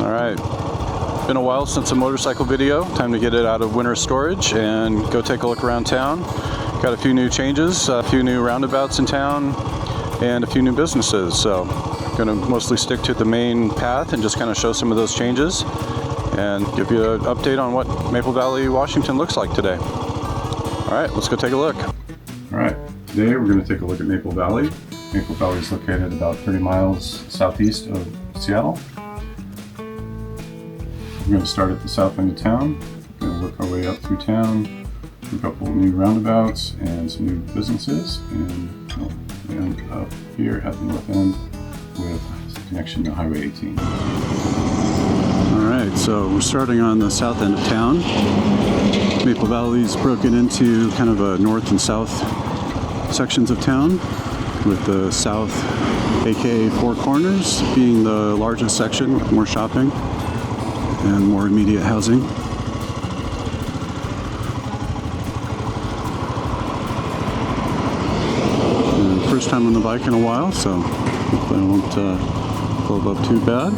Alright, been a while since a motorcycle video. Time to get it out of winter storage and go take a look around town. Got a few new changes, a few new roundabouts in town, and a few new businesses. So I'm going to mostly stick to the main path and just kind of show some of those changes and give you an update on what Maple Valley, Washington looks like today. Alright, let's go take a look. Alright, today we're going to take a look at Maple Valley. Maple Valley is located about 30 miles southeast of Seattle. We're going to start at the south end of town. We're going to work our way up through town, a couple new roundabouts and some new businesses, and we'll end up here at the north end with connection to Highway 18. Alright, so we're starting on the south end of town. Maple Valley's broken into kind of a north and south sections of town, with the south, aka Four Corners, being the largest section with more shopping and more immediate housing. And first time on the bike in a while, so hopefully I won't blow up too bad.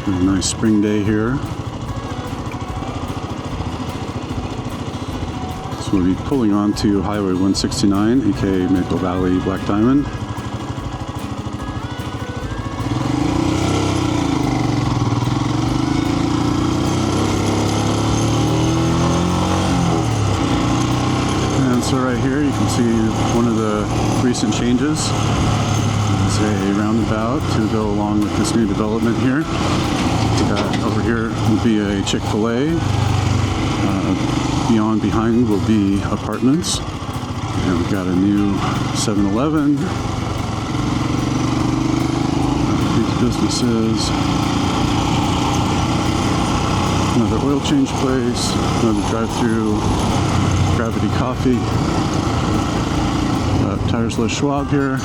A nice spring day here. So we'll be pulling onto Highway 169, aka Maple Valley Black Diamond. So right here you can see one of the recent changes is a roundabout to go along with this new development here. We got over here will be a Chick-fil-A. Behind will be apartments. And we've got a new 7-Eleven. These businesses. Another oil change place. Another drive-through. Gravity Coffee. Got Tires Les Schwab here.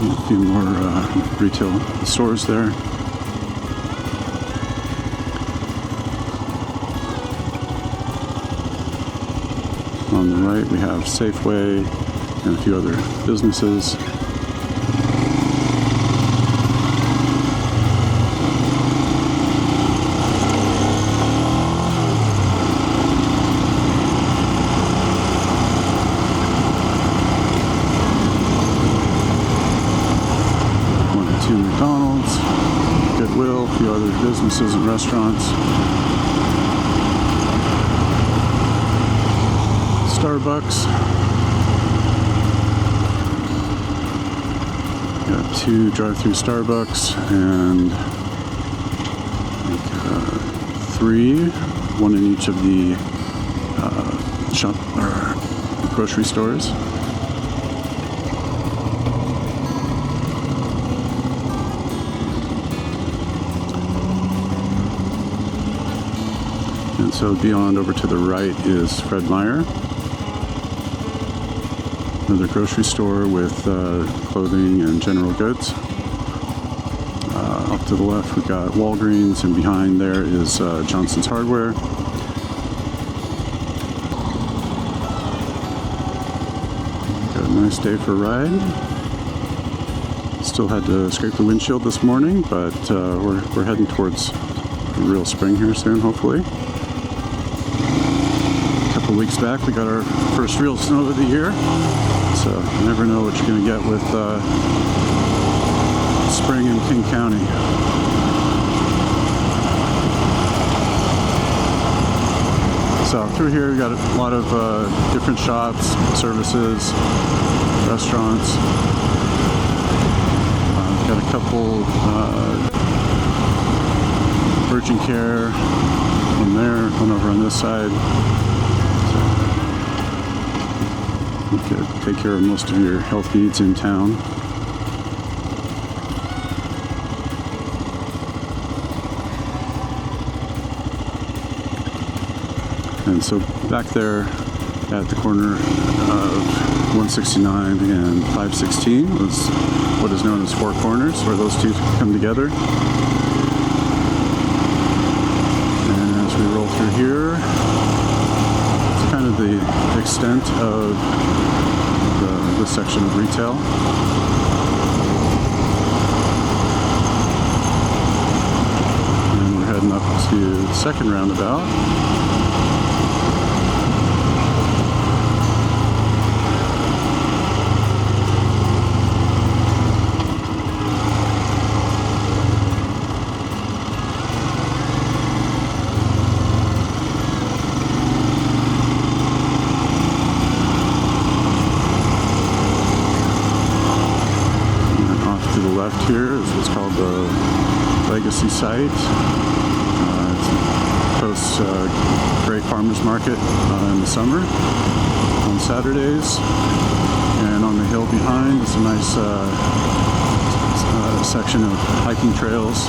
A few more retail stores there. On the right we have Safeway and a few other businesses. McDonald's, Goodwill, a few other businesses and restaurants. Starbucks. Got two drive-through Starbucks and three, one in each of the grocery stores. And so beyond over to the right is Fred Meyer. Another grocery store with clothing and general goods. Off to the left we've got Walgreens, and behind there is Johnson's Hardware. Got a nice day for a ride. Still had to scrape the windshield this morning, but we're heading towards real spring here soon, hopefully. A couple weeks back we got our first real snow of the year, so you never know what you're going to get with spring in King County. So through here we got a lot of different shops, services, restaurants. Got a couple urgent care, one there, one over on this side. So you could take care of most of your health needs in town. And so back there at the corner of 169 and 516 was what is known as Four Corners, where those two come together. And as we roll through here, it's kind of the extent of this section of retail. And we're heading up to the second roundabout. Left here is what's called the Legacy Site. It hosts great farmers market in the summer on Saturdays, and on the hill behind is a nice section of hiking trails.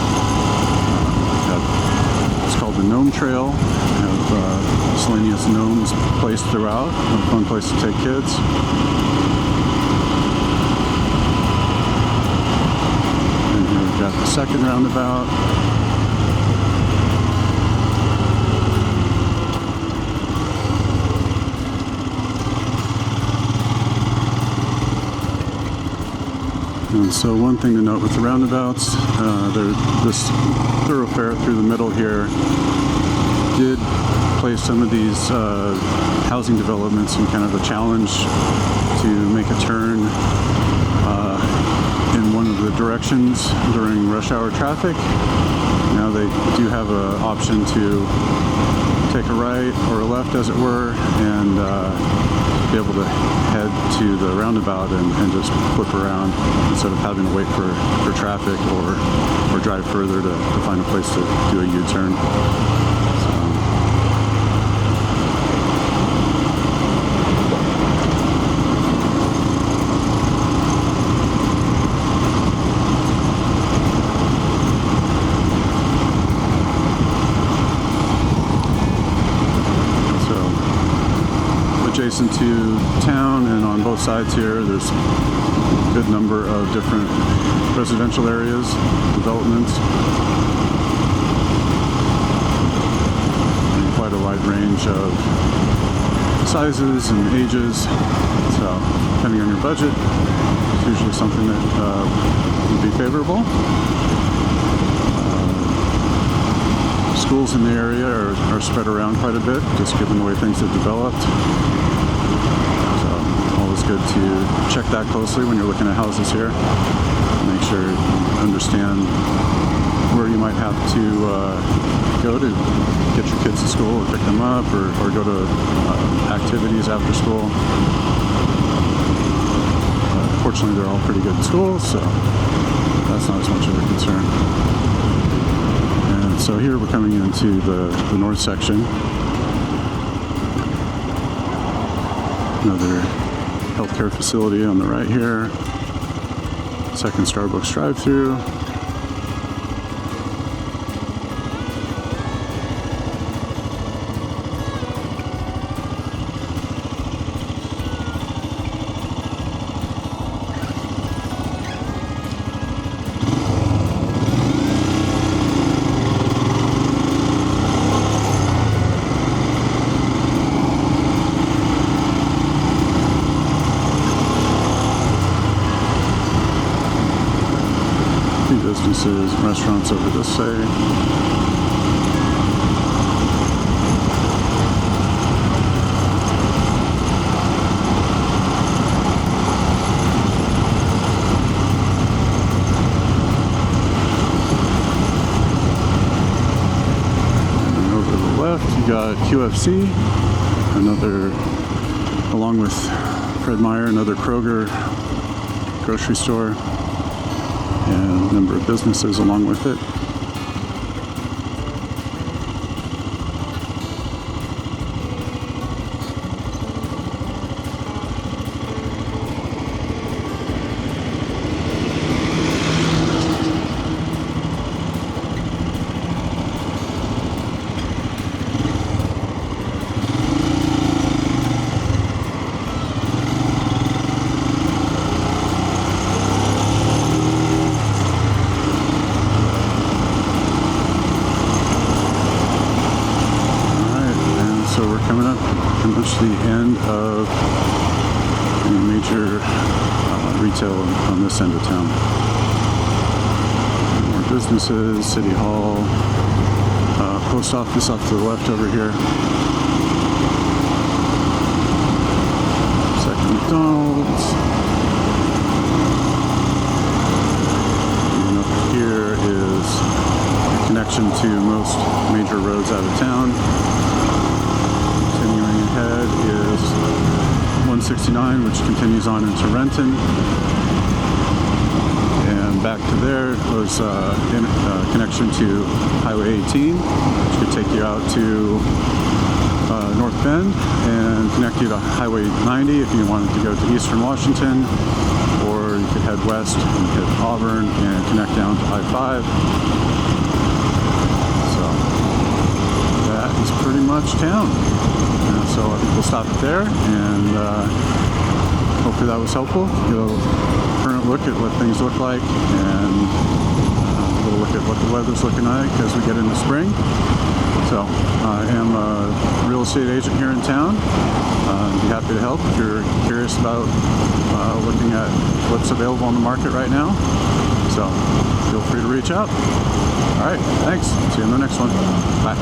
It's called the Gnome Trail. We have miscellaneous gnomes placed throughout. A fun place to take kids. Got the second roundabout. And so one thing to note with the roundabouts, this thoroughfare through the middle here did place some of these housing developments in kind of a challenge to make a turn in one of the directions during rush hour traffic. Now they do have an option to take a right or a left, as it were, and be able to head to the roundabout and just flip around instead of having to wait for traffic or drive further to find a place to do a U-turn. Adjacent to town and on both sides here, there's a good number of different residential areas, developments, and quite a wide range of sizes and ages. So, depending on your budget, it's usually something that would be favorable. Schools in the area are spread around quite a bit, just given the way things have developed. Always good to check that closely when you're looking at houses here. Make sure you understand where you might have to go to get your kids to school or pick them up or go to activities after school. Fortunately, they're all pretty good schools, so that's not as much of a concern. And so here we're coming into the north section. Another healthcare facility on the right here. Second Starbucks drive-through. Businesses, restaurants over this side. And over to the left, you got QFC, another, along with Fred Meyer, another Kroger grocery store, and a number of businesses along with it. major retail on this end of town. More businesses, City Hall, post office off to the left over here. Second McDonald's. And up here is a connection to most major roads out of town. Continuing ahead is 169, which continues on into Renton. And back to there was a connection to Highway 18, which could take you out to North Bend and connect you to Highway 90 if you wanted to go to Eastern Washington, or you could head west and hit Auburn and connect down to I-5. So that is pretty much town. So I think we'll stop it there, and hopefully that was helpful. Get a current look at what things look like, and a little look at what the weather's looking like as we get into spring. So I am a real estate agent here in town. I'd be happy to help if you're curious about looking at what's available on the market right now. So feel free to reach out. All right, thanks. See you in the next one. Bye.